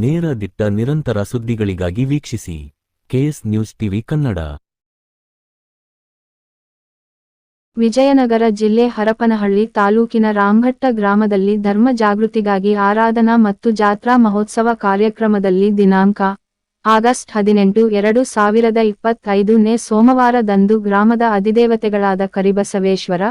ನೇರ ದಿಟ್ಟ ನಿರಂತರ ಸುದ್ದಿಗಳಿಗಾಗಿ ವೀಕ್ಷಿಸಿ KS news TV Kannada. Vijayanagara ಜಿಲ್ಲೆ ಹರಪನಹಳ್ಳಿ ತಾಲೂಕಿನ ರಾಮಘಟ್ಟ ಗ್ರಾಮದಲ್ಲಿ ಧರ್ಮ ಜಾಗೃತಿಗಾಗಿ ಆರಾಧನಾ ಮತ್ತು ಜಾತ್ರಾ ಮಹೋತ್ಸವ ಕಾರ್ಯಕ್ರಮದಲ್ಲಿ ದಿನಾಂಕ ಆಗಸ್ಟ್ 18, 2025ನೇ ಸೋಮವಾರದಂದು ಗ್ರಾಮದ ಅಧಿದೇವತೆಗಳಾದ ಕರಿಬಸವೇಶ್ವರ,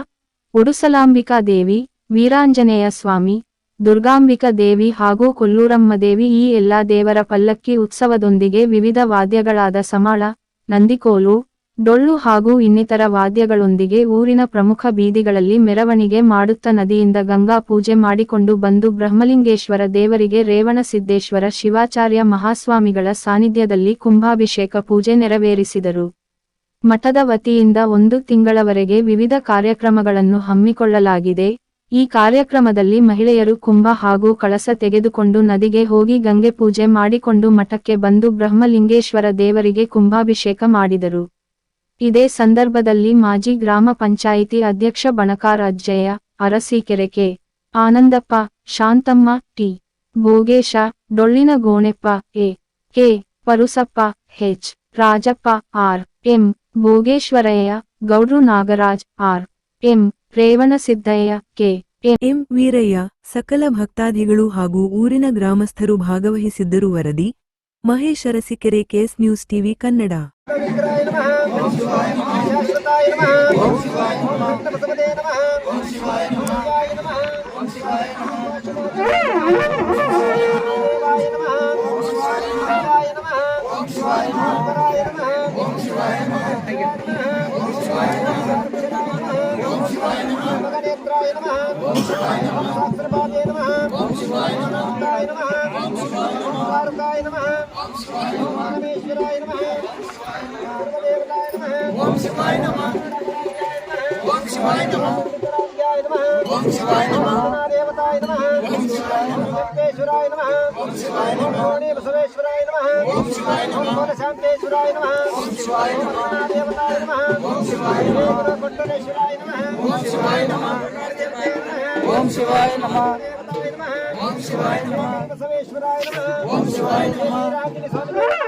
ಉಡುಸಲಾಂಬಿಕಾ ದೇವಿ, ವೀರಾಂಜನೇಯ ಸ್ವಾಮಿ, ದುರ್ಗಾಂಬಿಕಾ ದೇವಿ ಹಾಗೂ ಕೊಲ್ಲೂರಮ್ಮ ದೇವಿ ಈ ಎಲ್ಲಾ ದೇವರ ಪಲ್ಲಕ್ಕಿ ಉತ್ಸವದೊಂದಿಗೆ ವಿವಿಧ ವಾದ್ಯಗಳಾದ ಸಮಾಳ, ನಂದಿಕೋಲು, ಡೊಳ್ಳು ಹಾಗೂ ಇನ್ನಿತರ ವಾದ್ಯಗಳೊಂದಿಗೆ ಊರಿನ ಪ್ರಮುಖ ಬೀದಿಗಳಲ್ಲಿ ಮೆರವಣಿಗೆ ಮಾಡುತ್ತಾ ನದಿಯಿಂದ ಗಂಗಾ ಪೂಜೆ ಮಾಡಿಕೊಂಡು ಬಂದು ಬ್ರಹ್ಮಲಿಂಗೇಶ್ವರ ದೇವರಿಗೆ ರೇವಣಸಿದ್ದೇಶ್ವರ ಶಿವಾಚಾರ್ಯ ಮಹಾಸ್ವಾಮಿಗಳ ಸಾನ್ನಿಧ್ಯದಲ್ಲಿ ಕುಂಭಾಭಿಷೇಕ ಪೂಜೆ ನೆರವೇರಿಸಿದರು. ಮಠದ ವತಿಯಿಂದ 1 ತಿಂಗಳವರೆಗೆ ವಿವಿಧ ಕಾರ್ಯಕ್ರಮಗಳನ್ನು ಹಮ್ಮಿಕೊಳ್ಳಲಾಗಿದೆ. ಈ ಕಾರ್ಯಕ್ರಮದಲ್ಲಿ ಮಹಿಳೆಯರು ಕುಂಭ ಹಾಗೂ ಕಳಸ ತೆಗೆದುಕೊಂಡು ನದಿಗೆ ಹೋಗಿ ಗಂಗೆ ಪೂಜೆ ಮಾಡಿಕೊಂಡು ಮಠಕ್ಕೆ ಬಂದು ಬ್ರಹ್ಮಲಿಂಗೇಶ್ವರ ದೇವರಿಗೆ ಕುಂಭಾಭಿಷೇಕ ಮಾಡಿದರು. ಇದೇ ಸಂದರ್ಭದಲ್ಲಿ ಮಾಜಿ ಗ್ರಾಮ ಪಂಚಾಯಿತಿ ಅಧ್ಯಕ್ಷ ಬಣಕಾರ್ ಅಜ್ಜಯ್ಯ, ಅರಸೀಕೆರೆ ಕೆ. ಆನಂದಪ್ಪ, ಶಾಂತಮ್ಮ, ಟಿ. ಭೋಗೇಶ, ಡೊಳ್ಳಿನ Goneppa, A. K. Parusappa, H. Rajappa, R. M. Bhogeshwarayya, ಗೌಡ್ರು Nagaraj, R. M. Revanasiddayya, K. M. Veerayya, ಸಕಲ ಭಕ್ತಾದಿಗಳು ಹಾಗೂ ಊರಿನ ಗ್ರಾಮಸ್ಥರು ಭಾಗವಹಿಸಿದ್ದರು. ವರದಿ Mahesh, Arasikere, KS news TV Kannada. ओम शिवाय नमः। ओम शिवाय नमः। ओम शिवाय नमः। ओम शिवाय नमः।